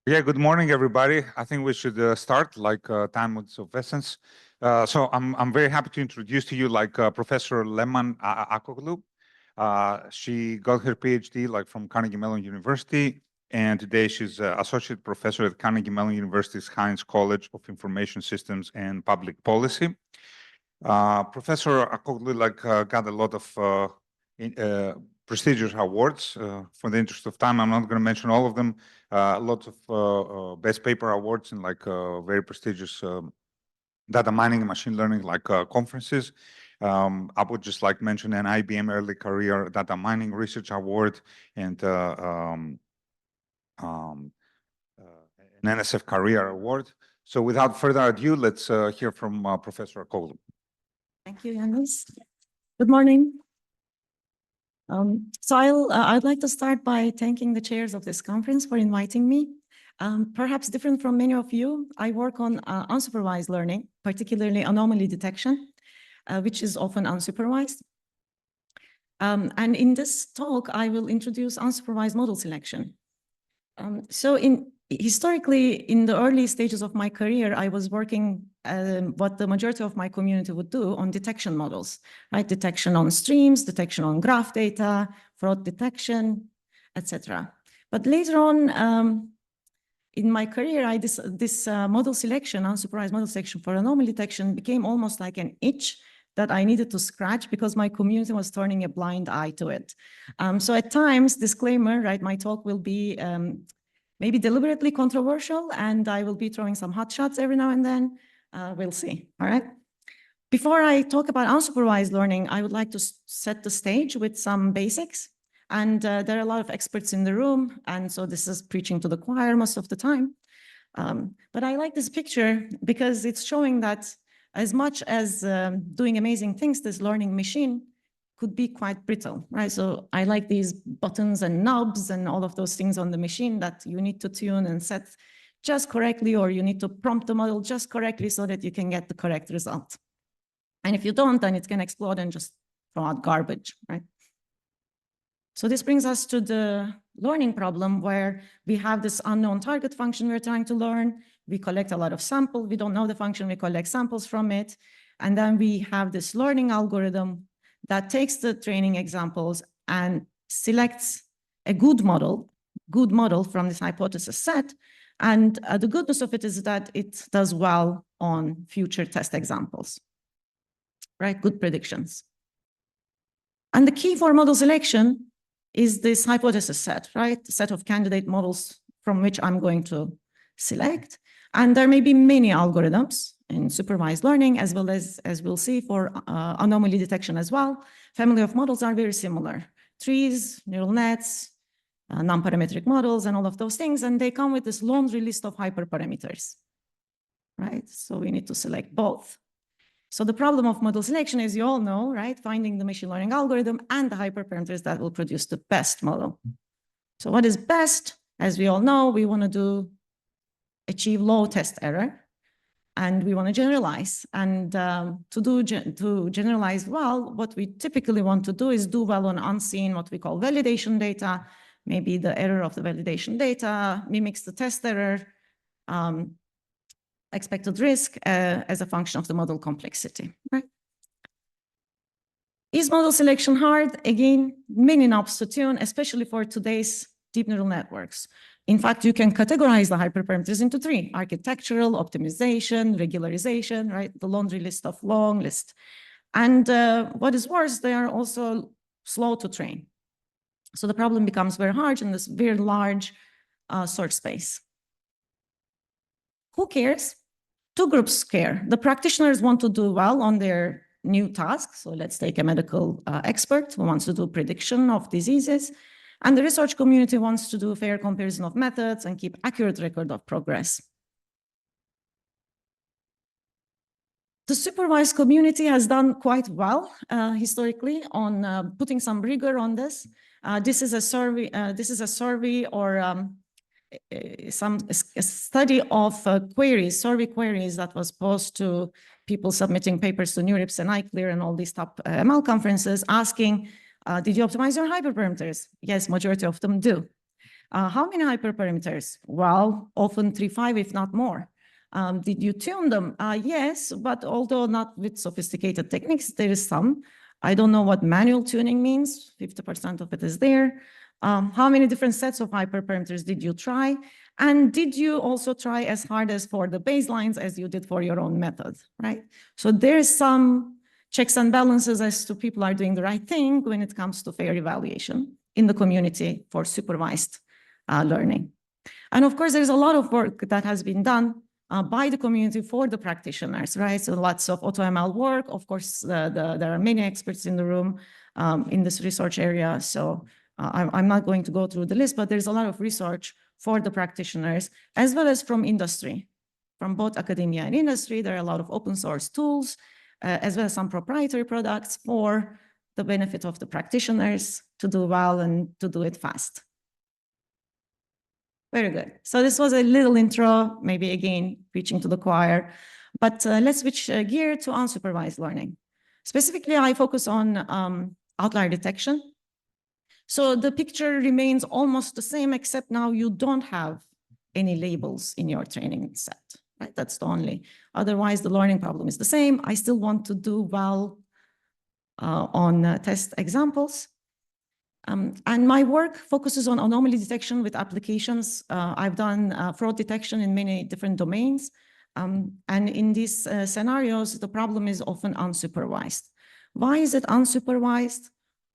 Yeah, good morning, everybody. I think we should start, time is of essence. So I'm very happy to introduce to you Professor Leman Akoglu. She got her PhD from Carnegie Mellon University, and today she's associate professor at Carnegie Mellon University's Heinz College of Information Systems and Public Policy. Professor Akoglu got a lot of prestigious awards. For the interest of time, I'm not going to mention all of them. Lots of best paper awards in very prestigious data mining and machine learning conferences. I would just mention an IBM Early Career Data Mining Research Award and an NSF Career Award. So without further ado, let's hear from Professor Akoglu. Thank you, Yanis. Good morning. I'd like to start by thanking the chairs of this conference for inviting me. Perhaps different from many of you, I work on unsupervised learning, particularly anomaly detection, which is often unsupervised. And in this talk, I will introduce unsupervised model selection. Historically, in the early stages of my career, I was working what the majority of my community would do on detection models, right? Detection on streams, detection on graph data, fraud detection, etc. But later on in my career, this model selection, unsupervised model selection for anomaly detection became almost like an itch that I needed to scratch because my community was turning a blind eye to it. So at times, disclaimer, right? My talk will be maybe deliberately controversial, and I will be throwing some hot shots every now and then. We'll see, all right? Before I talk about unsupervised learning, I would like to set the stage with some basics. And there are a lot of experts in the room, and so this is preaching to the choir most of the time. But I like this picture because it's showing that as much as doing amazing things, this learning machine could be quite brittle, right? So I like these buttons and knobs and all of those things on the machine that you need to tune and set just correctly, or you need to prompt the model just correctly so that you can get the correct result. And if you don't, then it can explode and just throw out garbage, right? So this brings us to the learning problem where we have this unknown target function we're trying to learn. We collect a lot of samples. We don't know the function. We collect samples from it. And then we have this learning algorithm that takes the training examples and selects a good model from this hypothesis set. And the goodness of it is that it does well on future test examples, right? Good predictions. And the key for model selection is this hypothesis set, right? The set of candidate models from which I'm going to select. And there may be many algorithms in supervised learning, as well as we'll see, for anomaly detection as well. Family of models are very similar. Trees, neural nets, non-parametric models, and all of those things. And they come with this laundry list of hyperparameters, right? So we need to select both. So the problem of model selection, as you all know, right? Finding the machine learning algorithm and the hyperparameters that will produce the best model. So what is best? As we all know, we want to achieve low test error. And we want to generalize. And to generalize well, what we typically want to do is do well on unseen, what we call validation data. Maybe the error of the validation data mimics the test error, expected risk as a function of the model complexity, right? Is model selection hard? Again, many knobs to tune, especially for today's deep neural networks. In fact, you can categorize the hyperparameters into three: architectural, optimization, regularization, right? The laundry list of long list. And what is worse, they are also slow to train. So the problem becomes very hard in this very large search space. Who cares? Two groups care. The practitioners want to do well on their new tasks. So let's take a medical expert who wants to do prediction of diseases. And the research community wants to do a fair comparison of methods and keep accurate record of progress. The supervised community has done quite well historically on putting some rigor on this. This is a survey or a study of survey queries that was posed to people submitting papers to NeurIPS and iClear and all these top ML conferences asking, did you optimize your hyperparameters? Yes, majority of them do. How many hyperparameters? Well, often 3, 5, if not more. Did you tune them? Yes, but although not with sophisticated techniques, there is some. I don't know what manual tuning means. 50% of it is there. How many different sets of hyperparameters did you try? And did you also try as hard as for the baselines as you did for your own method, right? So there's some checks and balances as to people are doing the right thing when it comes to fair evaluation in the community for supervised learning. And of course, there's a lot of work that has been done by the community for the practitioners, right? So lots of AUTOML work. Of course, there are many experts in the room in this research area. So I'm not going to go through the list, but there's a lot of research for the practitioners, as well as from industry. From both academia and industry, there are a lot of open source tools, as well as some proprietary products for the benefit of the practitioners to do well and to do it fast. Very good. So this was a little intro, maybe again, preaching to the choir, but let's switch gear to unsupervised learning. Specifically, I focus on outlier detection. So the picture remains almost the same, except now you don't have any labels in your training set, right? That's the only. Otherwise, the learning problem is the same. I still want to do well on test examples. And my work focuses on anomaly detection with applications. I've done fraud detection in many different domains. And in these scenarios, the problem is often unsupervised. Why is it unsupervised?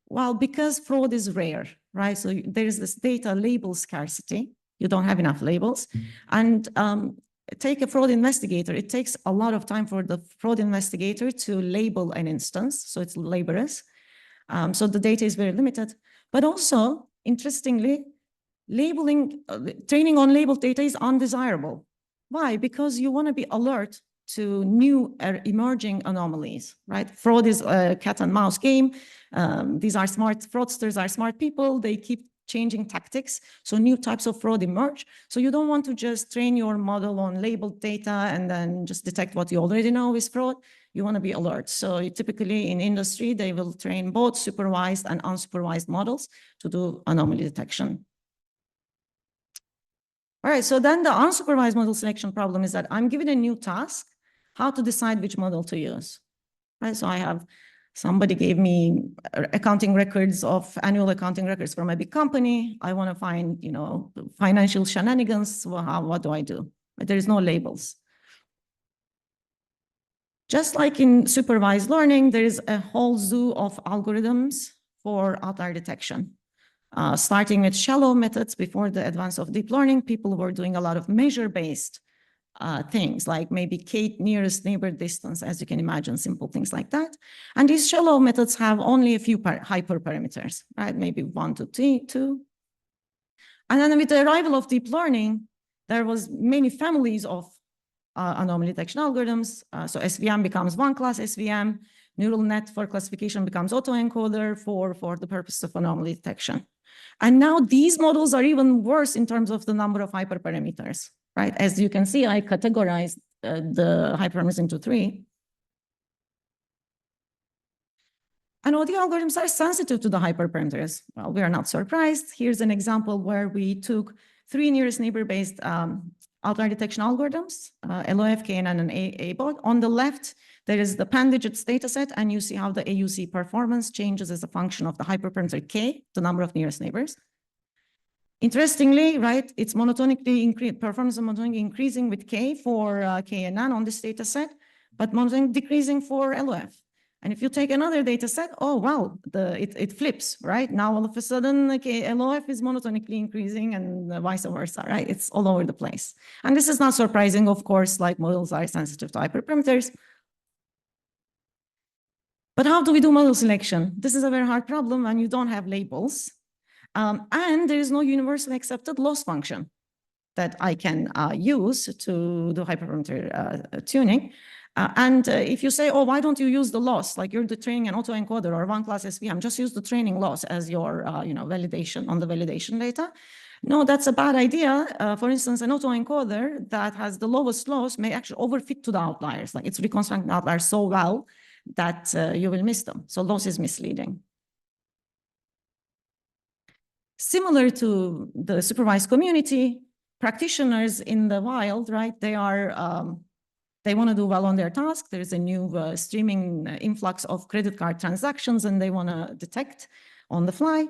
Well, because fraud is rare, right? So there is this data label scarcity. You don't have enough labels. And take a fraud investigator. It takes a lot of time for the fraud investigator to label an instance. So it's laborious. So the data is very limited. But also, interestingly, training on labeled data is undesirable. Why? Because you want to be alert to new emerging anomalies, right? Fraud is a cat and mouse game. These are smart fraudsters, are smart people. They keep changing tactics. So new types of fraud emerge. So you don't want to just train your model on labeled data and then just detect what you already know is fraud. You want to be alert. So typically in industry, they will train both supervised and unsupervised models to do anomaly detection. All right, so then the unsupervised model selection problem is that I'm given a new task, how to decide which model to use. Right, so somebody gave me accounting records of annual accounting records from a big company. I want to find, financial shenanigans. Well, what do I do? There is no labels. Just like in supervised learning, there is a whole zoo of algorithms for outlier detection. Starting with shallow methods before the advance of deep learning, people were doing a lot of measure-based things, like maybe k nearest neighbor distance, as you can imagine, simple things like that. And these shallow methods have only a few hyperparameters, right? Maybe 1 to 2. And then with the arrival of deep learning, there was many families of anomaly detection algorithms. So SVM becomes one class SVM. Neural net for classification becomes autoencoder for the purpose of anomaly detection. And now these models are even worse in terms of the number of hyperparameters, right? As you can see, I categorized the hyperparameters into 3. And all the algorithms are sensitive to the hyperparameters. Well, we are not surprised. Here's an example where we took 3 nearest neighbor-based outlier detection algorithms, LOF, KNN, and ABOT. On the left, there is the pan-digits data set, and you see how the AUC performance changes as a function of the hyperparameter K, the number of nearest neighbors. Interestingly, right, it's monotonically performance is monotonically increasing with K for KNN on this data set, but monotonically decreasing for LOF. And if you take another data set, oh, wow, it flips, right? Now, all of a sudden, LOF is monotonically increasing and vice versa, right? It's all over the place. And this is not surprising, of course, like models are sensitive to hyperparameters. But how do we do model selection? This is a very hard problem when you don't have labels. And there is no universally accepted loss function that I can use to do hyperparameter tuning. And if you say, oh, why don't you use the loss? Like you're the training an autoencoder or one class SVM, just use the training loss as your validation on the validation data. No, that's a bad idea. For instance, an autoencoder that has the lowest loss may actually overfit to the outliers. Like it's reconstructing outliers so well that you will miss them. So loss is misleading. Similar to the supervised community, practitioners in the wild, right? They want to do well on their task. There's a new streaming influx of credit card transactions, and they want to detect on the fly.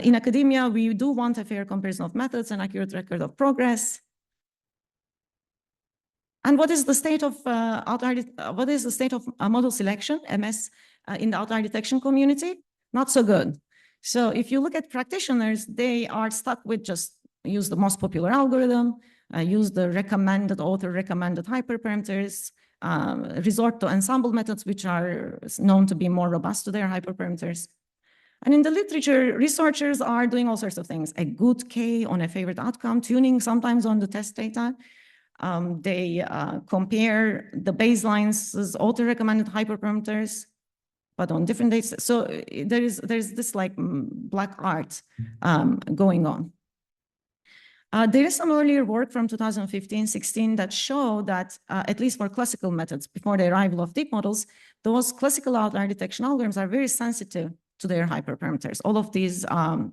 In academia, we do want a fair comparison of methods and accurate record of progress. And what is the state of model selection, MS, in the outlier detection community? Not so good. So if you look at practitioners, they are stuck with just use the most popular algorithm, use the author-recommended hyperparameters, resort to ensemble methods, which are known to be more robust to their hyperparameters. And in the literature, researchers are doing all sorts of things, a good K on a favorite outcome, tuning sometimes on the test data. They compare the baselines as auto-recommended hyperparameters, but on different dates. So there's this like black art going on. There is some earlier work from 2015-16 that show that, at least for classical methods, before the arrival of deep models, those classical outlier detection algorithms are very sensitive to their hyperparameters. All of these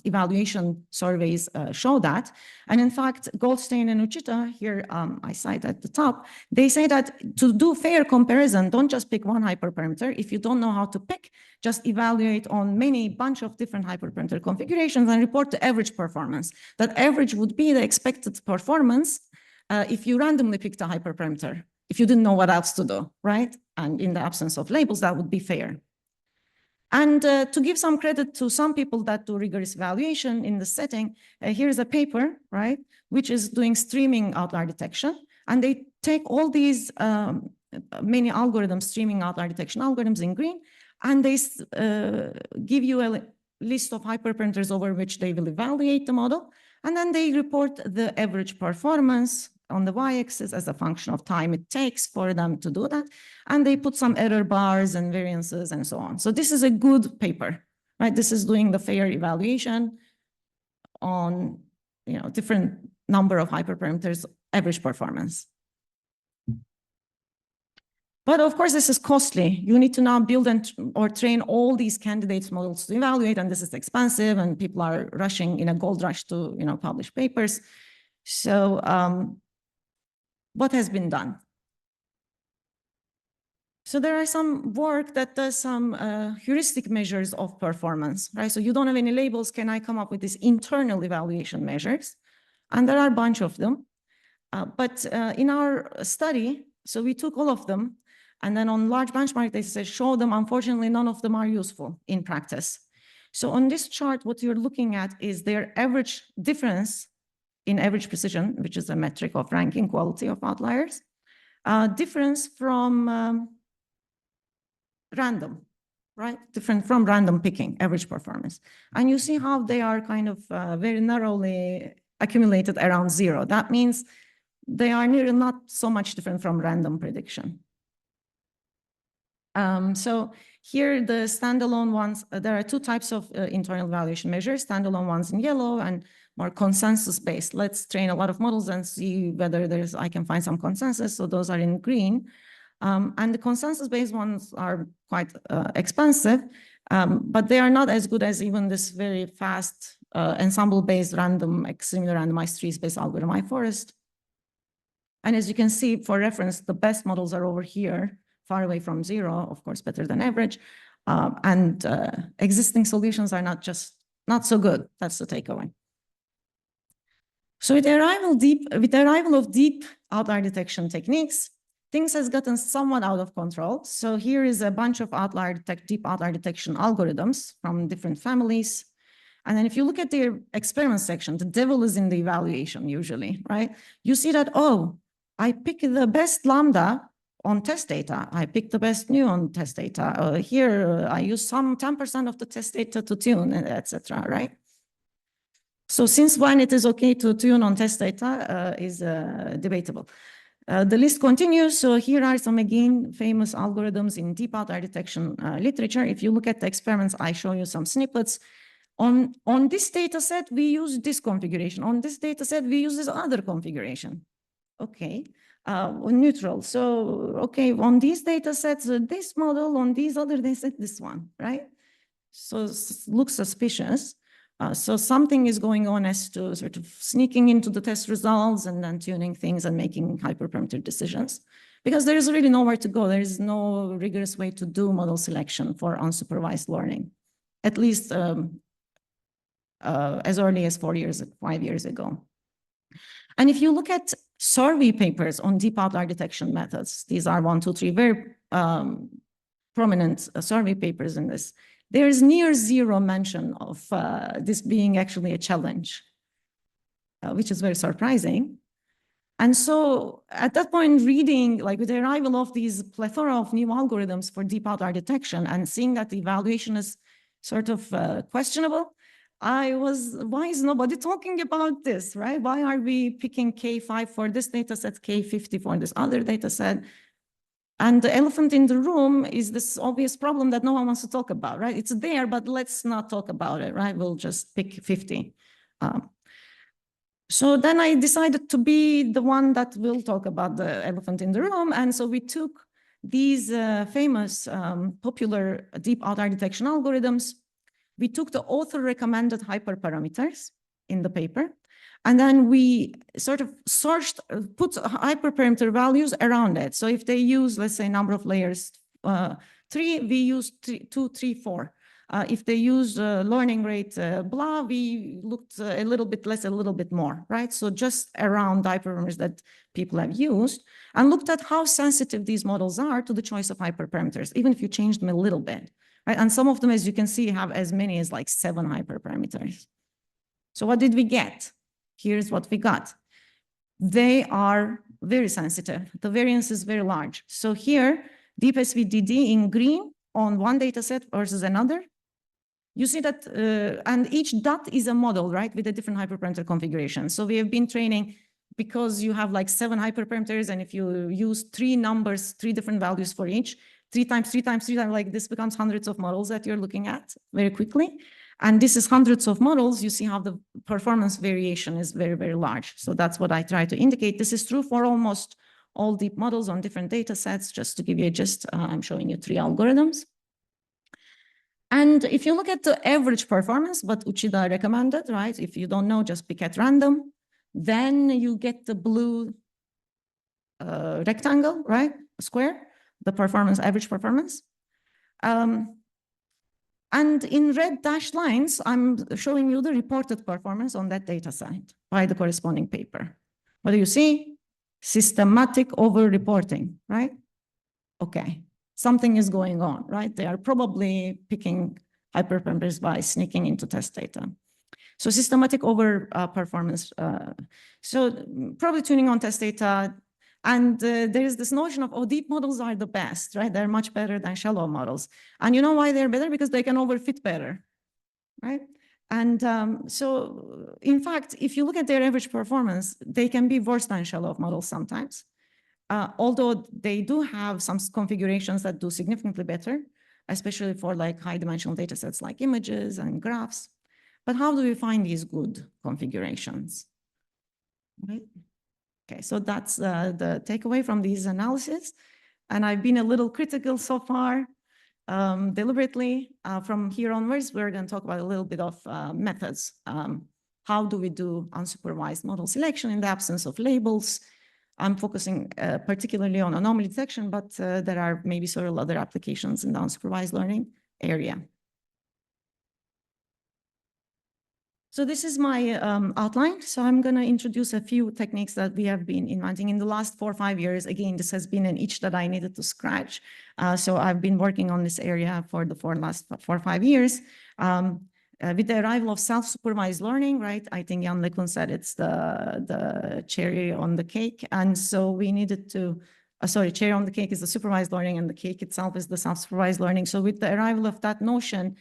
evaluation surveys show that. And in fact, Goldstein and Uchita, here I cite at the top, they say that to do fair comparison, don't just pick one hyperparameter. If you don't know how to pick, just evaluate on bunch of different hyperparameter configurations and report the average performance. That average would be the expected performance if you randomly picked a hyperparameter, if you didn't know what else to do, right? And in the absence of labels, that would be fair. And to give some credit to some people that do rigorous evaluation in the setting, here's a paper, right, which is doing streaming outlier detection. And they take all these many algorithms, streaming outlier detection algorithms in green, and they give you a list of hyperparameters over which they will evaluate the model. And then they report the average performance on the y-axis as a function of time it takes for them to do that. And they put some error bars and variances and so on. So this is a good paper, right? This is doing the fair evaluation on, different number of hyperparameters, average performance. But of course, this is costly. You need to now build or train all these candidates models to evaluate, and this is expensive, and people are rushing in a gold rush to, publish papers. So what has been done? So there are some work that does some heuristic measures of performance, right? So you don't have any labels. Can I come up with these internal evaluation measures? And there are a bunch of them. But in our study, so we took all of them, and then on large benchmark data show them. Unfortunately, none of them are useful in practice. So on this chart, what you're looking at is their average difference in average precision, which is a metric of ranking quality of outliers, difference from random, right? Different from random picking, average performance. And you see how they are kind of very narrowly accumulated around 0. That means they are nearly not so much different from random prediction. So here the standalone ones, there are two types of internal evaluation measures, standalone ones in yellow and more consensus-based. Let's train a lot of models and see whether I can find some consensus. So those are in green. And the consensus-based ones are quite expensive, but they are not as good as even this very fast ensemble-based extremely randomized trees-based algorithm iForest. And as you can see, for reference, the best models are over here, far away from 0, of course, better than average. And existing solutions are not so good. That's the takeaway. So with the arrival of deep outlier detection techniques, things has gotten somewhat out of control. So here is a bunch of deep outlier detection algorithms from different families. And then if you look at the experiment section, the devil is in the evaluation usually, right? You see that, oh, I pick the best lambda on test data. I pick the best new on test data. Here, I use some 10% of the test data to tune, etc., right? So since when it is okay to tune on test data is debatable. The list continues. So here are some, again, famous algorithms in deep outlier detection literature. If you look at the experiments, I show you some snippets. On this data set, we use this configuration. On this data set, we use this other configuration. Okay, neutral. So, okay, on these data sets, this model, on these other data sets, this one, right? So it looks suspicious. So something is going on as to sort of sneaking into the test results and then tuning things and making hyperparameter decisions, because there is really nowhere to go. There is no rigorous way to do model selection for unsupervised learning, at least as early as 5 years ago. And if you look at survey papers on deep outlier detection methods, these are 1, 2, 3 very prominent survey papers in this. There is near zero mention of this being actually a challenge, which is very surprising. And so at that point, reading, like with the arrival of these plethora of new algorithms for deep outlier detection and seeing that the evaluation is sort of questionable, why is nobody talking about this, right? Why are we picking K5 for this data set, K50 for this other data set? And the elephant in the room is this obvious problem that no one wants to talk about, right? It's there, but let's not talk about it, right? We'll just pick 50. So then I decided to be the one that will talk about the elephant in the room. And so we took these famous popular deep outlier detection algorithms. We took the author recommended hyperparameters in the paper, and then we sort of searched, put hyperparameter values around it. So if they use, let's say, number of layers 3, we use 2, 3, 4. If they use learning rate blah, we looked a little bit less, a little bit more, right? So just around hyperparameters that people have used, and looked at how sensitive these models are to the choice of hyperparameters, even if you change them a little bit, right? And some of them, as you can see, have as many as like 7 hyperparameters. So what did we get? Here's what we got. They are very sensitive. The variance is very large. So here, deep SVDD in green on one data set versus another. You see that, and each dot is a model, right, with a different hyperparameter configuration. So we have been training, because you have like 7 hyperparameters, and if you use 3 numbers, 3 different values for each, 3 times, 3 times, 3 times, like this becomes hundreds of models that you're looking at very quickly. And this is hundreds of models. You see how the performance variation is very, very large. So that's what I try to indicate. This is true for almost all deep models on different data sets. Just to give you a gist, I'm showing you 3 algorithms. And if you look at the average performance, what Uchida recommended, right? If you don't know, just pick at random. Then you get the blue rectangle, right? Square, the performance, average performance. And in red dashed lines, I'm showing you the reported performance on that data set by the corresponding paper. What do you see? Systematic over-reporting, right? Okay, something is going on, right? They are probably picking hyperparameters by sneaking into test data. So systematic over-performance. So probably tuning on test data. And there is this notion of, oh, deep models are the best, right? They're much better than shallow models. And you know why they're better? Because they can overfit better, right? And so, in fact, if you look at their average performance, they can be worse than shallow models sometimes. Although they do have some configurations that do significantly better, especially for like high-dimensional data sets like images and graphs. But how do we find these good configurations, right? Okay, so that's the takeaway from these analyses. And I've been a little critical so far, deliberately. From here onwards, we're going to talk about a little bit of methods. How do we do unsupervised model selection in the absence of labels? I'm focusing particularly on anomaly detection, but there are maybe several other applications in the unsupervised learning area. So this is my outline. So I'm going to introduce a few techniques that we have been inventing in the last 4 or 5 years. Again, this has been an itch that I needed to scratch. So I've been working on this area for the last 4 or 5 years. With the arrival of self-supervised learning, right? I think Jan LeCun said it's the cherry on the cake. And so we needed to, cherry on the cake is the supervised learning and the cake itself is the self-supervised learning. So with the arrival of that notion,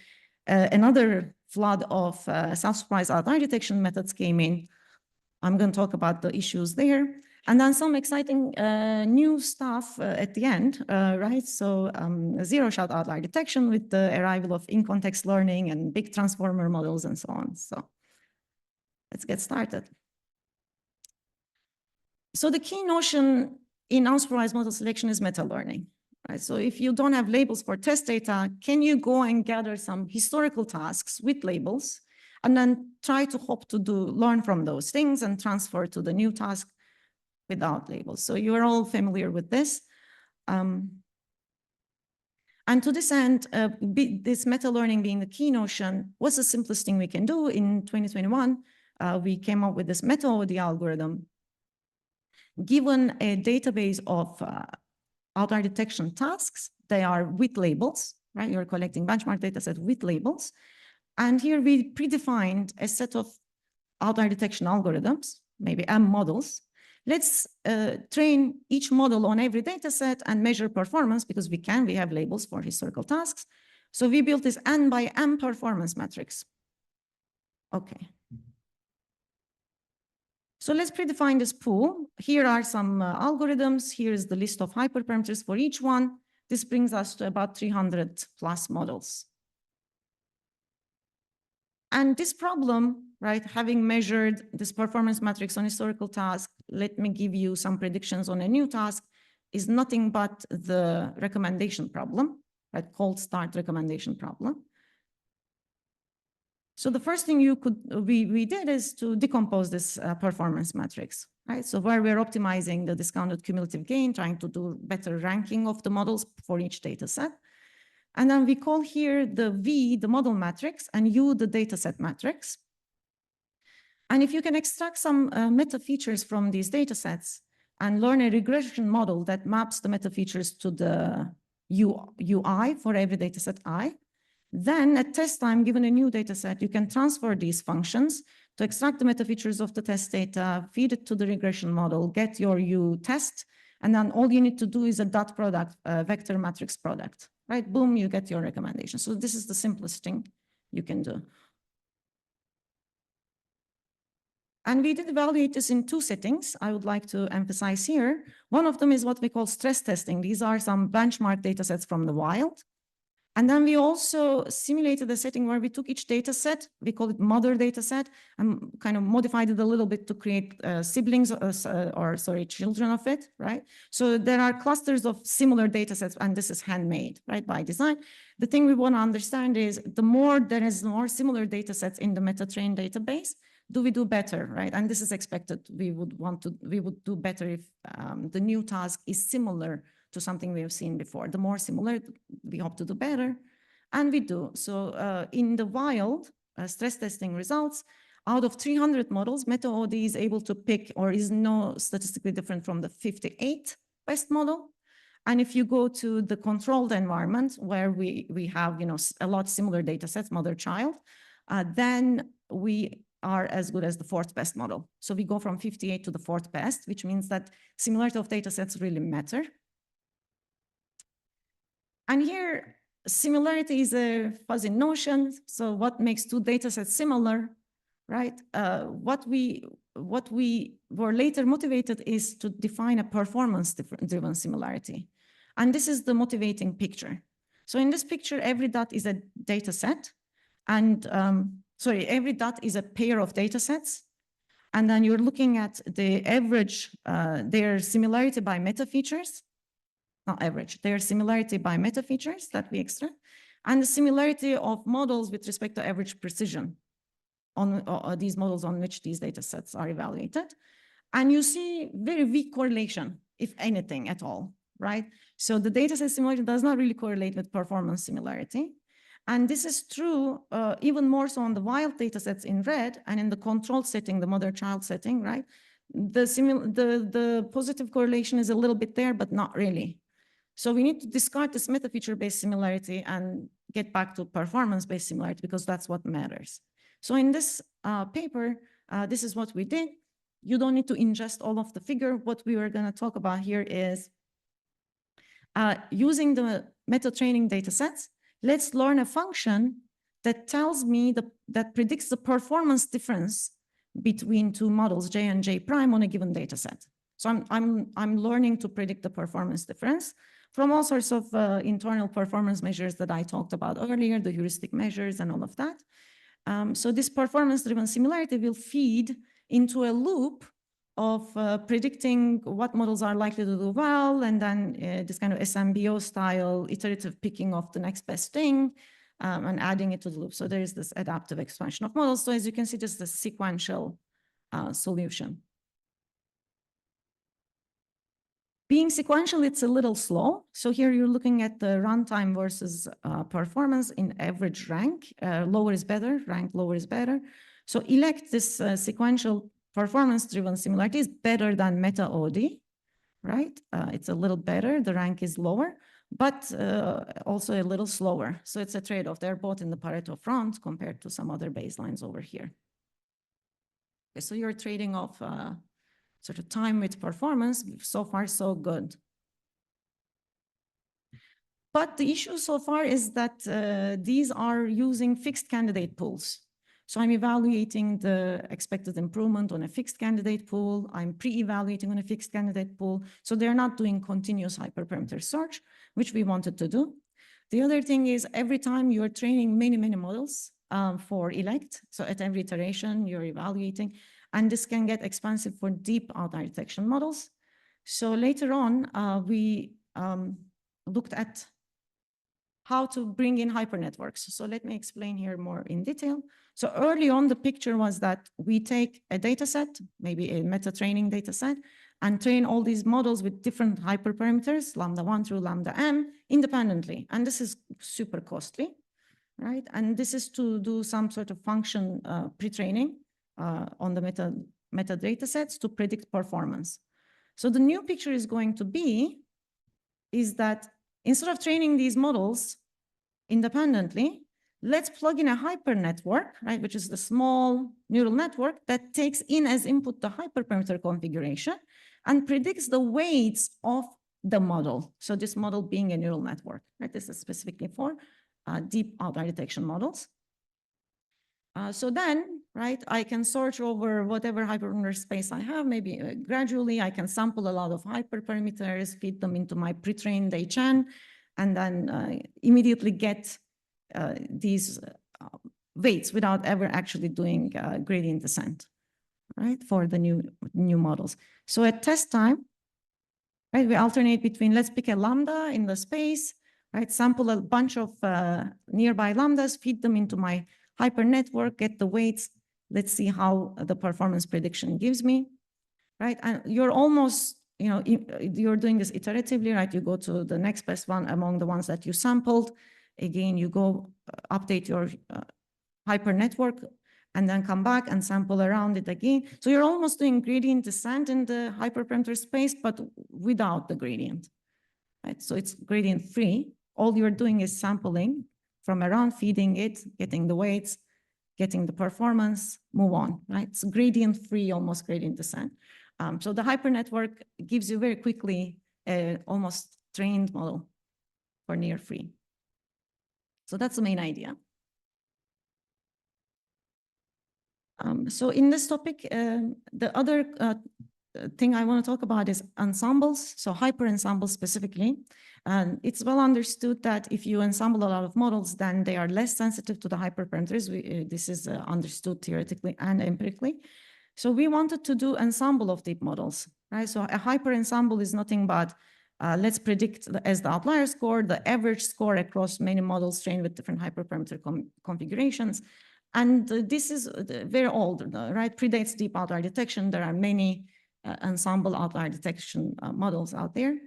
another flood of self-supervised outlier detection methods came in. I'm going to talk about the issues there. And then some exciting new stuff at the end, right? So zero-shot outlier detection with the arrival of in-context learning and big transformer models and so on. So let's get started. So the key notion in unsupervised model selection is meta-learning. Right, so if you don't have labels for test data, can you go and gather some historical tasks with labels and then try to hope to learn from those things and transfer to the new task without labels. So you're all familiar with this. And to this end, this meta-learning being the key notion, what's the simplest thing we can do? In 2021, we came up with this meta-OD algorithm. Given a database of outlier detection tasks, they are with labels, right? You're collecting benchmark data set with labels. And here we predefined a set of outlier detection algorithms, maybe M models. Let's train each model on every data set and measure performance because we have labels for historical tasks. So we built this N by M performance matrix. Okay. So let's predefine this pool. Here are some algorithms. Here is the list of hyperparameters for each one. This brings us to about 300 plus models. And this problem, right, having measured this performance matrix on historical task, let me give you some predictions on a new task, is nothing but the recommendation problem, right, cold start recommendation problem. So the first thing we did is to decompose this performance matrix, right? So where we're optimizing the discounted cumulative gain, trying to do better ranking of the models for each data set. And then we call here the V, the model matrix, and U, the data set matrix. And if you can extract some meta features from these data sets and learn a regression model that maps the meta features to the UI for every data set I, then at test time, given a new data set, you can transfer these functions to extract the meta features of the test data, feed it to the regression model, get your U test, and then all you need to do is a dot product, vector matrix product, right? Boom, you get your recommendation. So this is the simplest thing you can do. And we did evaluate this in two settings I would like to emphasize here. One of them is what we call stress testing. These are some benchmark data sets from the wild. And then we also simulated a setting where we took each data set, we call it mother data set, and kind of modified it a little bit to create siblings children of it, right? So there are clusters of similar data sets, and this is handmade, right, by design. The thing we want to understand is the more there is more similar data sets in the meta-trained database, do we do better, right? And this is expected. We would do better if the new task is similar to something we have seen before. The more similar, we hope to do better, and we do. So in the wild, stress testing results, out of 300 models, meta-OD is able to pick or is no statistically different from the 58 best model. And if you go to the controlled environment where we have a lot similar data sets, mother-child, then we are as good as the fourth best model. So we go from 58 to the fourth best, which means that similarity of data sets really matter. And here, similarity is a fuzzy notion. So what makes two data sets similar, right? What we were later motivated is to define a performance-driven similarity. And this is the motivating picture. So in this picture, every dot is a data set. And every dot is a pair of data sets. And then you're looking at the average, their similarity by meta features. Not average, their similarity by meta features that we extract, and the similarity of models with respect to average precision on these models on which these data sets are evaluated. And you see very weak correlation, if anything at all, right? So the data set similarity does not really correlate with performance similarity. And this is true even more so on the wild data sets in red, and in the controlled setting, the mother-child setting, right? The positive correlation is a little bit there, but not really. So we need to discard this meta feature-based similarity and get back to performance-based similarity because that's what matters. So in this paper, this is what we did. You don't need to ingest all of the figure. What we were going to talk about here is using the meta training data sets, let's learn a function that tells me that predicts the performance difference between two models, J and J prime, on a given data set. So I'm learning to predict the performance difference from all sorts of internal performance measures that I talked about earlier, the heuristic measures and all of that. So this performance-driven similarity will feed into a loop of predicting what models are likely to do well, and then this kind of SMBO style iterative picking of the next best thing, and adding it to the loop. So there is this adaptive expansion of models. So as you can see, this is the sequential solution. Being sequential, it's a little slow. So here you're looking at the runtime versus performance in average rank. Lower is better, rank lower is better. So elect this sequential performance-driven similarity is better than meta-OD, right? It's a little better, the rank is lower, but also a little slower. So it's a trade-off. They're both in the Pareto front compared to some other baselines over here. Okay, so you're trading off sort of time with performance. So far, so good. But the issue so far is that these are using fixed candidate pools. So I'm evaluating the expected improvement on a fixed candidate pool. I'm pre-evaluating on a fixed candidate pool. So they're not doing continuous hyperparameter search, which we wanted to do. The other thing is every time you're training many models for elect. So at every iteration, you're evaluating. And this can get expensive for deep outlier detection models. So later on, we looked at how to bring in hypernetworks. So let me explain here more in detail. So early on, the picture was that we take a data set, maybe a meta training data set, and train all these models with different hyperparameters, lambda 1 through lambda m, independently. And this is super costly, right? And this is to do some sort of function pre-training on the meta data sets to predict performance. So the new picture is going to be is that instead of training these models independently, let's plug in a hypernetwork, right, which is the small neural network that takes in as input the hyperparameter configuration and predicts the weights of the model. So this model being a neural network, right? This is specifically for deep outlier detection models. So then, right, I can search over whatever hyperparameter space I have. Maybe gradually I can sample a lot of hyperparameters, feed them into my pre-trained HN, and then immediately get these weights without ever actually doing gradient descent, right, for the new models. So at test time, right, we alternate between let's pick a lambda in the space, right, sample a bunch of nearby lambdas, feed them into my hyper network, get the weights. Let's see how the performance prediction gives me, right? And you're almost, you know, you're doing this iteratively, right? You go to the next best one among the ones that you sampled. Again, you go update your hyper network and then come back and sample around it again. So you're almost doing gradient descent in the hyperparameter space, but without the gradient, right? So it's gradient free. All you're doing is sampling from around, feeding it, getting the weights, getting the performance, move on, right? It's gradient free, almost gradient descent. So the hyper network gives you very quickly a almost trained model for near free. So that's the main idea. So in this topic, the other thing I want to talk about is ensembles, so hyper ensembles specifically. And it's well understood that if you ensemble a lot of models, then they are less sensitive to the hyperparameters. This is understood theoretically and empirically. So we wanted to do ensemble of deep models, right? So a hyper ensemble is nothing but let's predict as the outlier score, the average score across many models trained with different hyperparameter configurations. And this is very old, right? Predates deep outlier detection. There are many ensemble outlier detection models out there.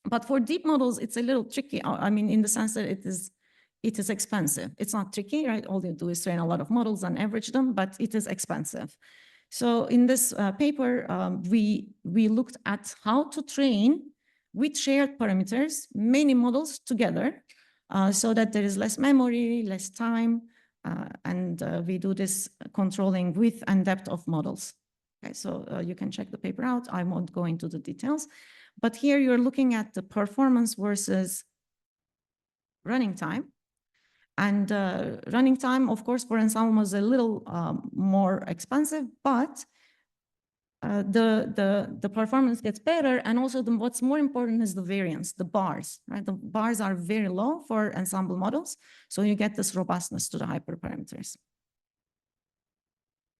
But for deep models, it's a little tricky. I mean, in the sense that it is expensive. It's not tricky, right? All you do is train a lot of models and average them, but it is expensive. So in this paper, we looked at how to train with shared parameters many models together so that there is less memory, less time, and we do this controlling width and depth of models. Okay, so you can check the paper out. I won't go into the details. But here you're looking at the performance versus running time. And running time, of course, for ensemble was a little more expensive, but the performance gets better. And also what's more important is the variance, the bars, right? The bars are very low for ensemble models. So you get this robustness to the hyperparameters.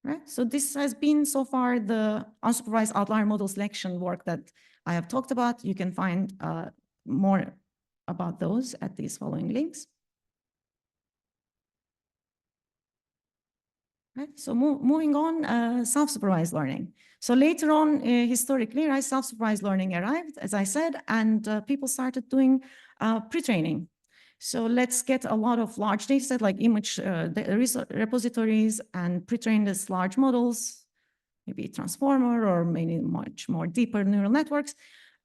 Right? So this has been so far the unsupervised outlier model selection work that I have talked about. You can find more about those at these following links. Right? So moving on, self-supervised learning. So later on, historically, right, self-supervised learning arrived, as I said, and people started doing pre-training. So let's get a lot of large data set like image repositories and pre-train these large models, maybe transformer or maybe much more deeper neural networks,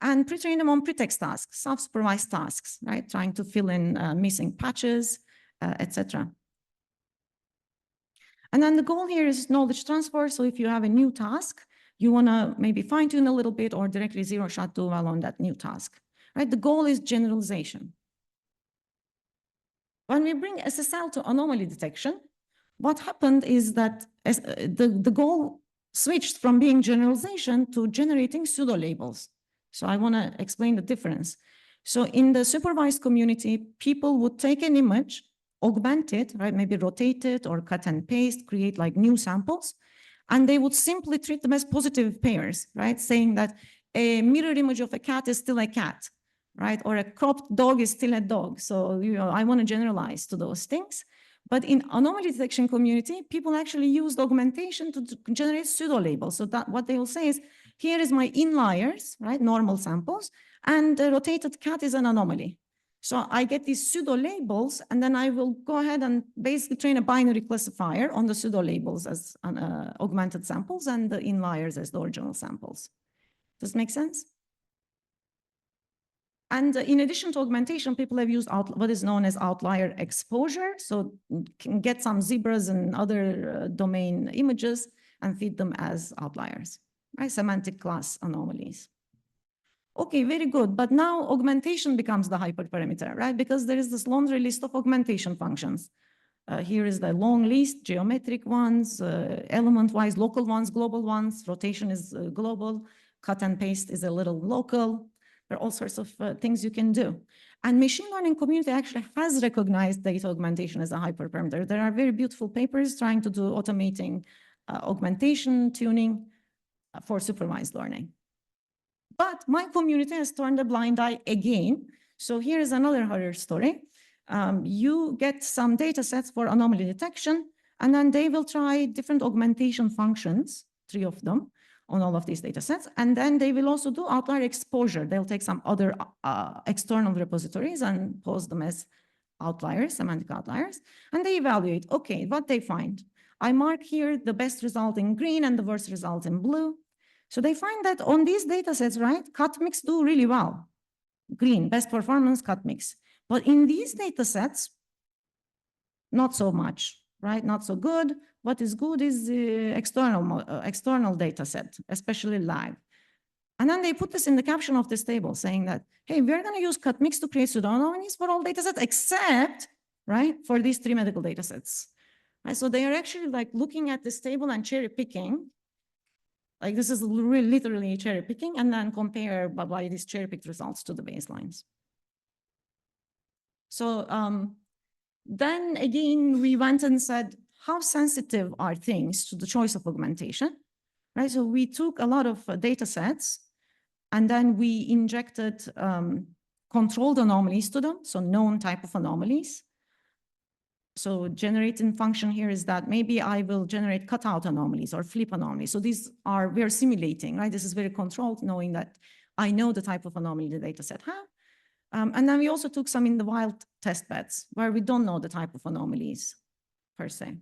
and pre-train them on pretext tasks, self-supervised tasks, right? Trying to fill in missing patches, etc. And then the goal here is knowledge transfer. So if you have a new task, you want to maybe fine tune a little bit or directly zero shot do well on that new task, right? The goal is generalization. When we bring SSL to anomaly detection, what happened is that the goal switched from being generalization to generating pseudo labels. So I want to explain the difference. So in the supervised community, people would take an image, augment it, right? Maybe rotate it or cut and paste, create like new samples. And they would simply treat them as positive pairs, right? Saying that a mirror image of a cat is still a cat, right? Or a cropped dog is still a dog. So, I want to generalize to those things. But in anomaly detection community, people actually use augmentation to generate pseudo labels. So that what they will say is, here is my inliers, right? Normal samples, and the rotated cat is an anomaly. So I get these pseudo labels, and then I will go ahead and basically train a binary classifier on the pseudo labels as augmented samples and the inliers as the original samples. Does it make sense? And in addition to augmentation, people have used what is known as outlier exposure. So can get some zebras and other domain images and feed them as outliers, right? Semantic class anomalies. Okay, very good. But now augmentation becomes the hyperparameter, right? Because there is this laundry list of augmentation functions. Here is the long list, geometric ones, element-wise, local ones, global ones. Rotation is global. Cut and paste is a little local. There are all sorts of things you can do. And machine learning community actually has recognized data augmentation as a hyperparameter. There are very beautiful papers trying to do automating augmentation tuning for supervised learning. But my community has turned a blind eye again. So here is another horror story. You get some data sets for anomaly detection, and then they will try different augmentation functions, 3 of them, on all of these data sets. And then they will also do outlier exposure. They'll take some other external repositories and pose them as outliers, semantic outliers, and they evaluate, okay, what they find. I mark here the best result in green and the worst result in blue. So they find that on these data sets, right, cut mix do really well. Green, best performance, cut mix. But in these data sets, not so much, right? Not so good. What is good is the external data set, especially lag. And then they put this in the caption of this table saying that, hey, we're going to use cut mix to create pseudo-anomalies for all data sets except, right, for these 3 medical data sets. Right? So they are actually like looking at this table and cherry picking. Like this is really literally cherry picking and then compare by these cherry picked results to the baselines. So then again, we went and said, how sensitive are things to the choice of augmentation, right? So we took a lot of data sets and then we injected controlled anomalies to them, so known type of anomalies. So generating function here is that maybe I will generate cutout anomalies or flip anomalies. So these are, we're simulating, right? This is very controlled, knowing that I know the type of anomaly the data set have. And then we also took some in the wild test beds where we don't know the type of anomalies per se.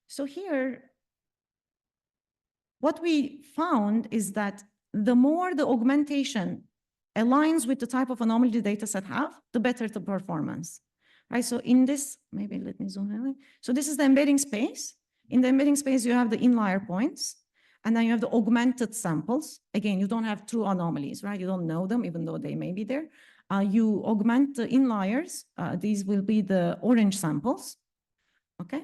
So here, what we found is that the more the augmentation aligns with the type of anomaly the data set have, the better the performance, right? So in this, maybe let me zoom in. So this is the embedding space. In the embedding space, you have the inlier points, and then you have the augmented samples. Again, you don't have true anomalies, right? You don't know them, even though they may be there. You augment the inliers. These will be the orange samples, okay?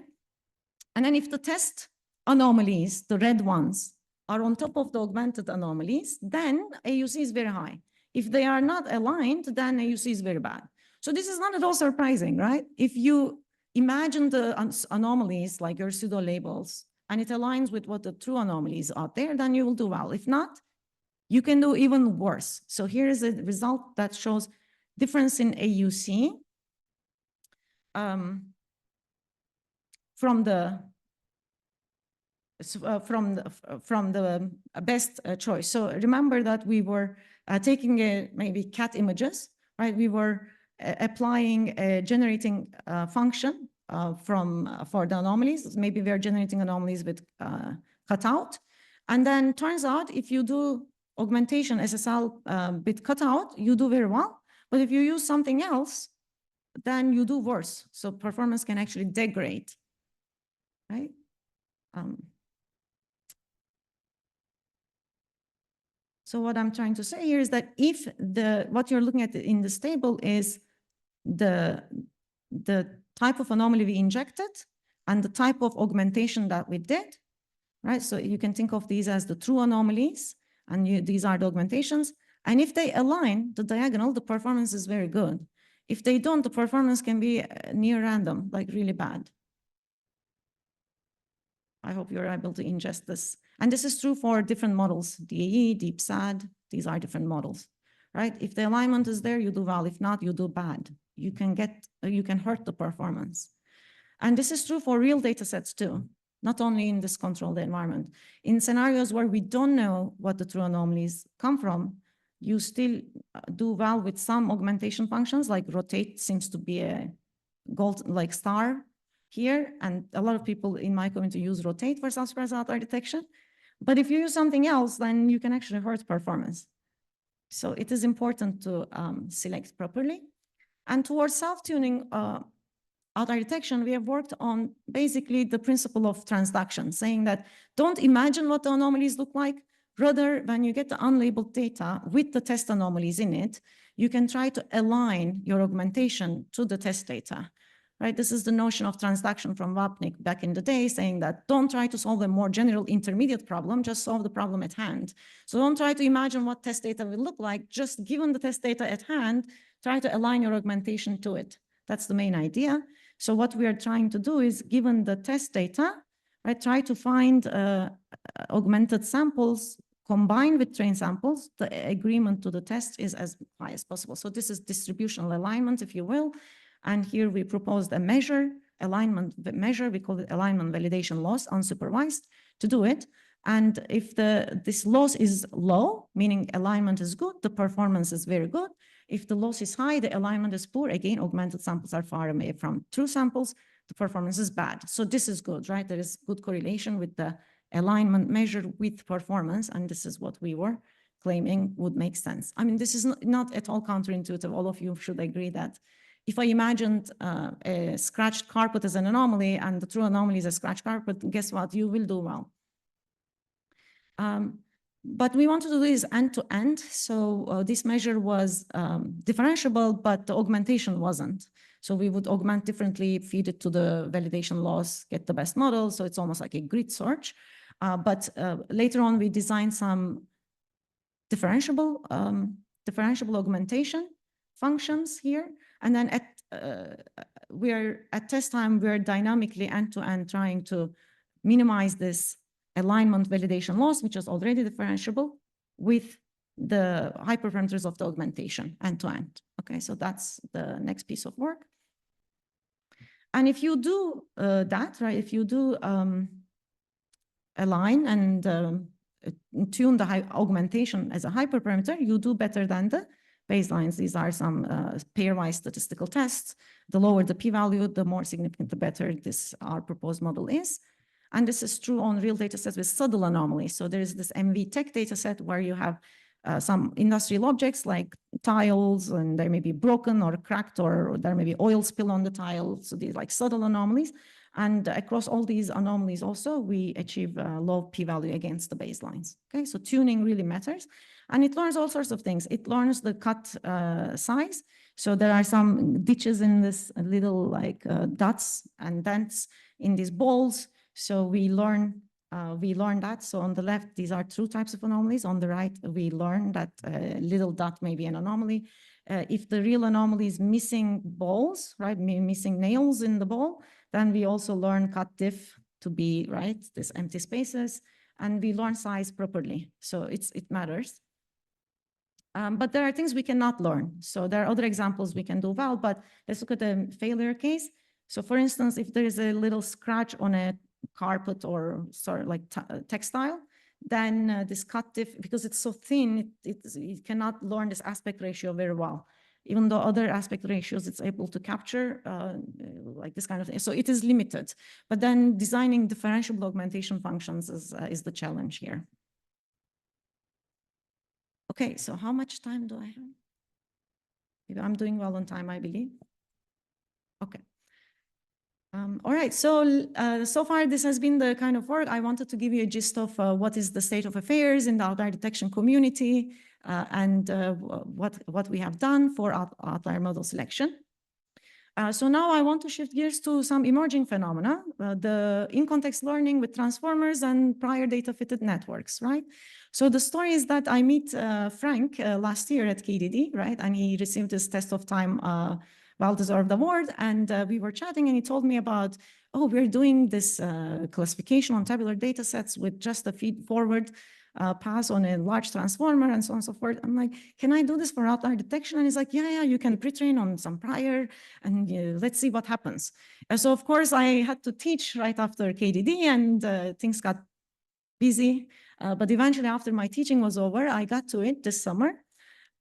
And then if the test anomalies, the red ones, are on top of the augmented anomalies, then AUC is very high. If they are not aligned, then AUC is very bad. So this is not at all surprising, right? If you imagine the anomalies like your pseudo labels, and it aligns with what the true anomalies out there, then you will do well. If not, you can do even worse. So here is a result that shows difference in AUC. from the best choice. So remember that we were taking maybe cat images, right? We were applying a generating function for the anomalies. Maybe we are generating anomalies with cutout. And then turns out if you do augmentation SSL with cutout, you do very well. But if you use something else, then you do worse. So performance can actually degrade, right? So what I'm trying to say here is that if what you're looking at in this table is the type of anomaly we injected and the type of augmentation that we did, right? So you can think of these as the true anomalies, and these are the augmentations. And if they align the diagonal, the performance is very good. If they don't, the performance can be near random, like really bad. I hope you're able to ingest this. And this is true for different models, DAE, DeepSAD, these are different models, right? If the alignment is there, you do well. If not, you do bad. You can hurt the performance. And this is true for real data sets too, not only in this controlled environment. In scenarios where we don't know what the true anomalies come from, you still do well with some augmentation functions, like rotate seems to be a gold like star here. And a lot of people in my community use rotate for self-supervised outlier detection. But if you use something else, then you can actually hurt performance. So it is important to select properly. And towards self-tuning outlier detection, we have worked on basically the principle of transduction, saying that don't imagine what the anomalies look like. Rather, when you get the unlabeled data with the test anomalies in it, you can try to align your augmentation to the test data. Right? This is the notion of transduction from Wapnick back in the day, saying that don't try to solve a more general intermediate problem, just solve the problem at hand. So don't try to imagine what test data will look like, just given the test data at hand, try to align your augmentation to it. That's the main idea. So what we are trying to do is, given the test data, right, try to find augmented samples combined with trained samples. The agreement to the test is as high as possible. So this is distributional alignment, if you will. And here we proposed a measure, alignment measure, we call it alignment validation loss, unsupervised, to do it. And if this loss is low, meaning alignment is good, the performance is very good. If the loss is high, the alignment is poor. Again, augmented samples are far away from true samples. The performance is bad. So this is good, right? There is good correlation with the alignment measured with performance. And this is what we were claiming would make sense. I mean, this is not at all counterintuitive. All of you should agree that if I imagined a scratched carpet as an anomaly and the true anomaly is a scratched carpet, guess what? You will do well. But we want to do this end-to-end. So this measure was differentiable, but the augmentation wasn't. So we would augment differently, feed it to the validation loss, get the best model. So it's almost like a grid search. But later on, we designed some differentiable augmentation functions here. And then at test time, we're dynamically end-to-end trying to minimize this alignment validation loss, which is already differentiable, with the hyperparameters of the augmentation end-to-end. Okay, so that's the next piece of work. And if you do that, right, if you do align and tune the augmentation as a hyperparameter, you do better than the baselines. These are some pairwise statistical tests. The lower the p-value, the more significant, the better our proposed model is. And this is true on real data sets with subtle anomalies. So there is this MV Tech data set where you have some industrial objects like tiles, and they may be broken or cracked, or there may be oil spill on the tile. So these like subtle anomalies. And across all these anomalies also, we achieve a low p-value against the baselines. Okay, so tuning really matters. And it learns all sorts of things. It learns the cut size. So there are some ditches in this little like dots and dents in these balls. So we learn that. So on the left, these are two types of anomalies. On the right, we learn that little dot may be an anomaly. If the real anomaly is missing balls, right, missing nails in the ball, then we also learn cut diff to be, right, these empty spaces, and we learn size properly. So it matters. But there are things we cannot learn. So there are other examples we can do well, but let's look at the failure case. So for instance, if there is a little scratch on a carpet or sort of like textile, then this cut diff, because it's so thin, it cannot learn this aspect ratio very well. Even though other aspect ratios, it's able to capture like this kind of thing. So it is limited. But then designing differentiable augmentation functions is the challenge here. Okay, so how much time do I have? Maybe I'm doing well on time, I believe. Okay. All right, so so far this has been the kind of work. I wanted to give you a gist of what is the state of affairs in the outlier detection community and what we have done for outlier model selection. So now I want to shift gears to some emerging phenomena, the in-context learning with transformers and prior data-fitted networks, right? So the story is that I meet Frank last year at KDD, right? And he received his test of time well-deserved award. And we were chatting and he told me about, oh, we're doing this classification on tabular data sets with just a feed-forward pass on a large transformer and so on and so forth. I'm like, can I do this for outlier detection? And he's like, yeah, you can pre-train on some prior and let's see what happens. So of course I had to teach right after KDD and things got busy. But eventually after my teaching was over, I got to it this summer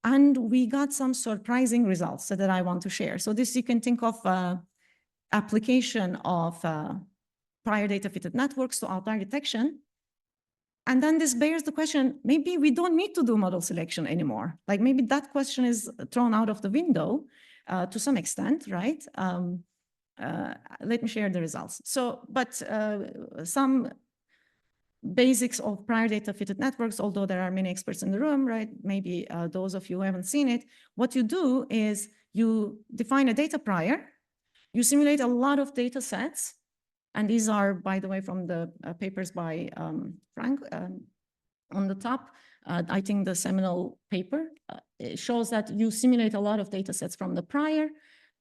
and we got some surprising results that I want to share. So this you can think of application of prior data fitted networks to outlier detection. And then this bears the question, maybe we don't need to do model selection anymore. Like maybe that question is thrown out of the window to some extent, right? Let me share the results. So, but some basics of prior data fitted networks, although there are many experts in the room, right? Maybe those of you who haven't seen it, what you do is you define a data prior, you simulate a lot of data sets. And these are, by the way, from the papers by Frank on the top. I think the seminal paper it shows that you simulate a lot of data sets from the prior,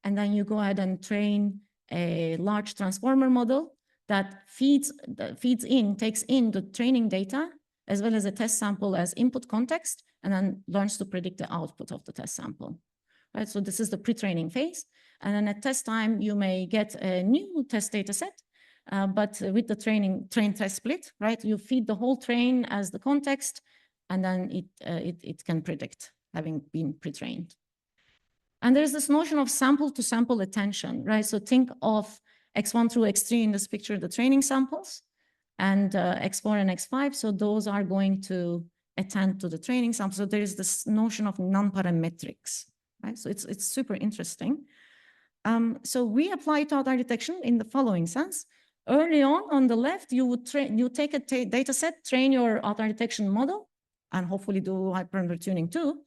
and then you go ahead and train a large transformer model that takes in the training data as well as a test sample as input context, and then learns to predict the output of the test sample. Right, so this is the pre-training phase. And then at test time, you may get a new test data set. But with the train test split, right? You feed the whole train as the context, and then it can predict, having been pre-trained. And there's this notion of sample to sample attention, right? So think of X1 through X3 in this picture, the training samples, and X4 and X5. So those are going to attend to the training sample. So there is this notion of non-parametrics, right? So it's super interesting. So we apply to outlier detection in the following sense. Early on the left, you take a data set, train your outlier detection model, and hopefully do hyperparameter tuning too.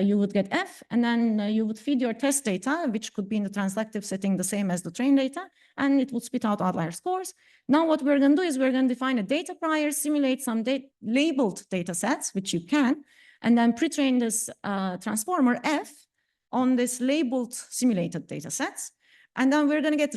You would get F, and then you would feed your test data, which could be in the translactive setting the same as the train data, and it would spit out outlier scores. Now what we're going to do is we're going to define a data prior, simulate some labeled data sets, which you can, and then pre-train this transformer F on this labeled simulated data sets. And then we're going to get,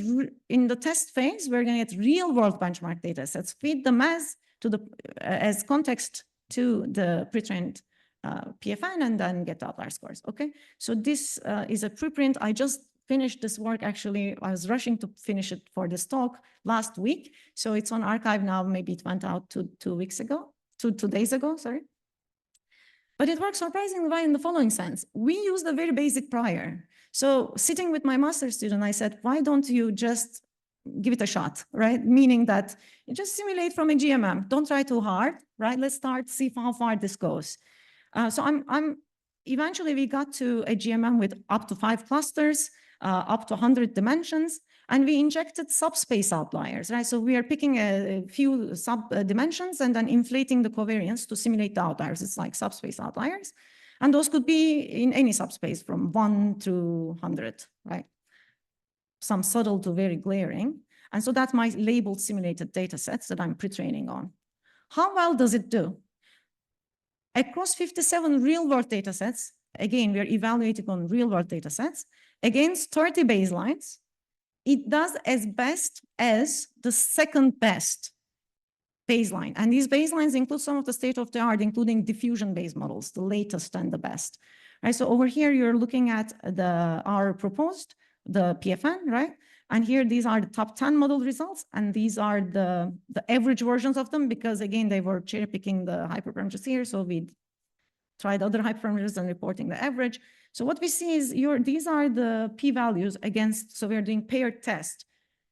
in the test phase, we're going to get real world benchmark data sets, feed them as context to the pre-trained PFN, and then get the outlier scores, okay? So this is a preprint. I just finished this work, actually. I was rushing to finish it for this talk last week. So it's on archive now. Maybe it went out 2 days ago, sorry. But it works surprisingly well in the following sense. We use the very basic prior. So sitting with my master's student, I said, why don't you just give it a shot, right? Meaning that you just simulate from a GMM. Don't try too hard, right? Let's start, see how far this goes. So eventually we got to a GMM with up to 5 clusters, up to 100 dimensions, and we injected subspace outliers, right? So we are picking a few sub-dimensions and then inflating the covariance to simulate the outliers. It's like subspace outliers. And those could be in any subspace from 1 to 100, right? Some subtle to very glaring. And so that's my labeled simulated data sets that I'm pre-training on. How well does it do? Across 57 real-world data sets, again, we're evaluating on real-world data sets, against 30 baselines, it does as best as the second best baseline. And these baselines include some of the state-of-the-art, including diffusion-based models, the latest and the best. Right, so over here, you're looking at our proposed, the PFN, right? And here, these are the top 10 model results, and these are the average versions of them, because again, they were cherry picking the hyperparameters here. So we tried other hyperparameters and reporting the average. So what we see is these are the p-values against, so we're doing paired test,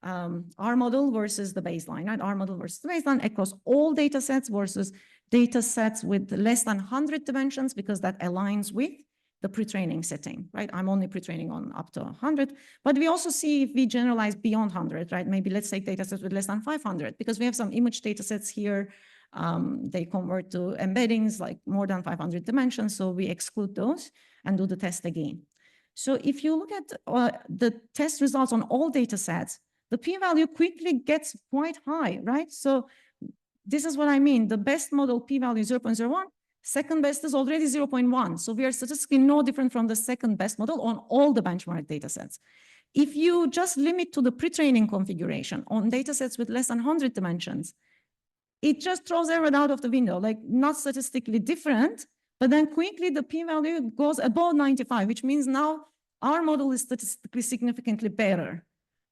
our model versus the baseline, right? Our model versus the baseline across all data sets versus data sets with less than 100 dimensions, because that aligns with the pre-training setting, right? I'm only pre-training on up to 100, but we also see if we generalize beyond 100, right? Maybe let's take data sets with less than 500, because we have some image data sets here. They convert to embeddings like more than 500 dimensions, so we exclude those and do the test again. So if you look at the test results on all data sets, the p-value quickly gets quite high, right? So this is what I mean. The best model p-value is 0.01. Second best is already 0.1. So we are statistically no different from the second best model on all the benchmark data sets. If you just limit to the pre-training configuration on data sets with less than 100 dimensions, it just throws everything out of the window, like not statistically different, but then quickly the p-value goes above 95, which means now our model is statistically significantly better,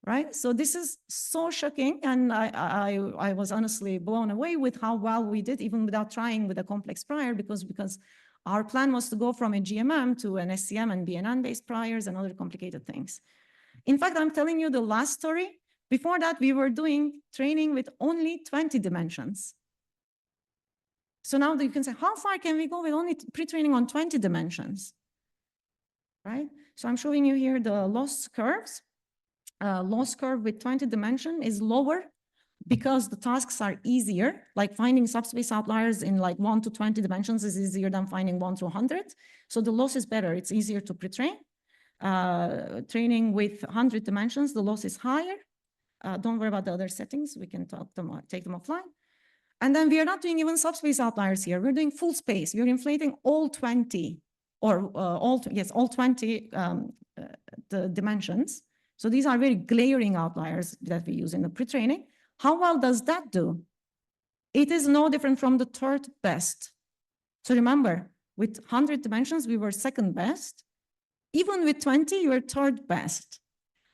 right? So this is so shocking, and I was honestly blown away with how well we did, even without trying with a complex prior, because our plan was to go from a GMM to an SCM and BNN-based priors and other complicated things. In fact, I'm telling you the last story. Before that, we were doing training with only 20 dimensions. So now you can say, how far can we go with only pre-training on 20 dimensions, right? So I'm showing you here the loss curves. Loss curve with 20 dimension is lower because the tasks are easier, like finding subspace outliers in like 1 to 20 dimensions is easier than finding 1 to 100. So the loss is better. It's easier to pre-train. Training with 100 dimensions, the loss is higher. Don't worry about the other settings. We can take them offline. And then we are not doing even subspace outliers here. We're doing full space. We're inflating all 20, or all 20 the dimensions. So these are very glaring outliers that we use in the pre-training. How well does that do? It is no different from the third best. So remember, with 100 dimensions, we were second best. Even with 20, you were third best.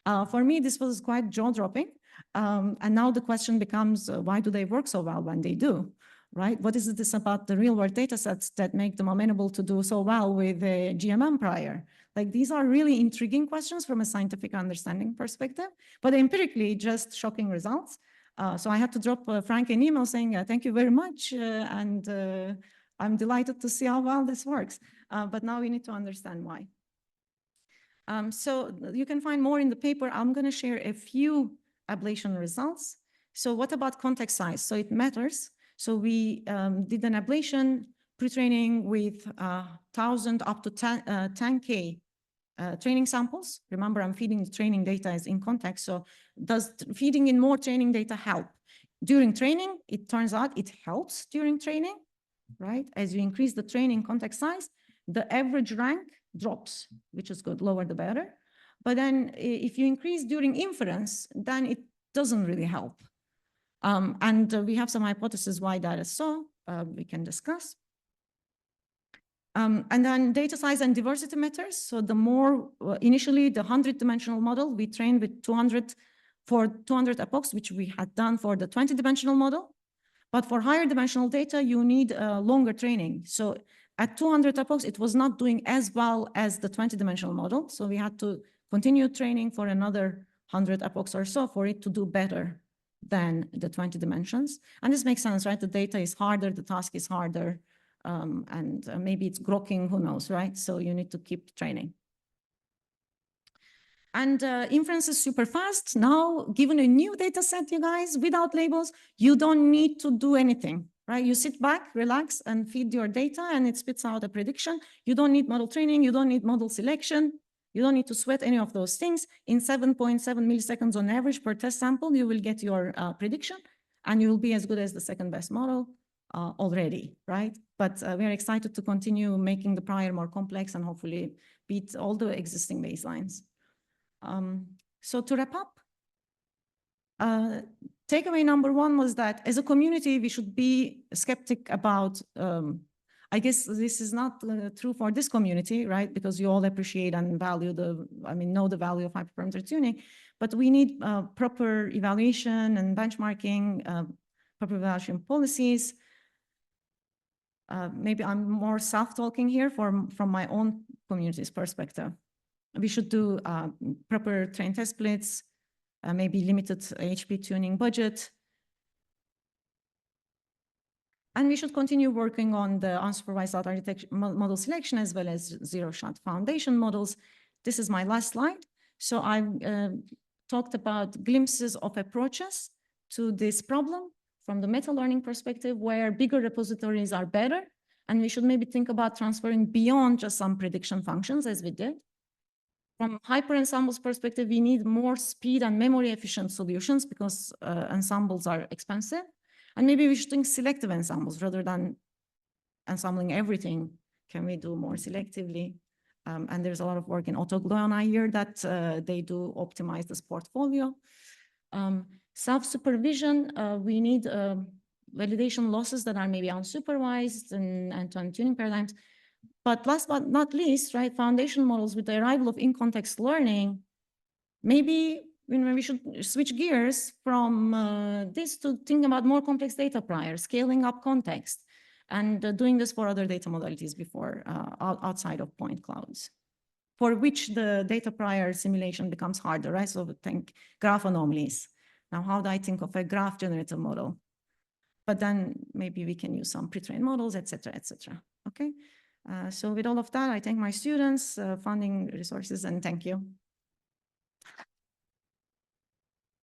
For me, this was quite jaw-dropping. And now the question becomes, why do they work so well when they do, right? What is this about the real-world data sets that make them amenable to do so well with a GMM prior? Like, these are really intriguing questions from a scientific understanding perspective, but empirically, just shocking results. So I had to drop Frank an email saying, thank you very much, and I'm delighted to see how well this works. But now we need to understand why. So you can find more in the paper. I'm going to share a few ablation results. So what about context size? So it matters. So we did an ablation pre-training with 1,000 up to 10K training samples. Remember, I'm feeding the training data as in context. So does feeding in more training data help? During training, it turns out it helps during training, right? As you increase the training context size, the average rank drops, which is good, lower the better. But then if you increase during inference, then it doesn't really help. And we have some hypotheses why that is so, we can discuss. And then data size and diversity matters. So the more, initially the 100-dimensional model, we trained with 200 epochs, which we had done for the 20-dimensional model. But for higher dimensional data, you need longer training. So at 200 epochs, it was not doing as well as the 20-dimensional model. So we had to continue training for another 100 epochs or so for it to do better than the 20 dimensions. And this makes sense, right? The data is harder, the task is harder, and maybe it's grokking, who knows, right? So you need to keep training. And inference is super fast. Now, given a new data set, you guys, without labels, you don't need to do anything, right? You sit back, relax, and feed your data, and it spits out a prediction. You don't need model training. You don't need model selection. You don't need to sweat any of those things. In 7.7 milliseconds on average per test sample, you will get your prediction, and you will be as good as the second best model already, right? But we are excited to continue making the prior more complex and hopefully beat all the existing baselines. So to wrap up, takeaway number one was that as a community, we should be skeptic about I guess this is not true for this community, right? Because you all appreciate and value know the value of hyperparameter tuning, but we need proper evaluation and benchmarking, proper evaluation policies. Maybe I'm more self-talking here from my own community's perspective. We should do proper train test splits, maybe limited HP tuning budget. And we should continue working on the unsupervised outlier detection model selection as well as zero-shot foundation models. This is my last slide. So I talked about glimpses of approaches to this problem from the meta-learning perspective, where bigger repositories are better. And we should maybe think about transferring beyond just some prediction functions as we did. From hyper-ensembles perspective, we need more speed and memory efficient solutions because ensembles are expensive. And maybe we should think selective ensembles rather than ensembling everything. Can we do more selectively? And there's a lot of work in AUTOML and I hear that they do optimize this portfolio. Self-supervision, we need validation losses that are maybe unsupervised and end-to-end tuning paradigms. But last but not least, right, foundation models with the arrival of in-context learning, maybe we should switch gears from this to think about more complex data prior, scaling up context, and doing this for other data modalities before outside of point clouds, for which the data prior simulation becomes harder, right? So think graph anomalies. Now, how do I think of a graph generative model? But then maybe we can use some pre-trained models, et cetera, okay? So with all of that, I thank my students, funding resources, and thank you.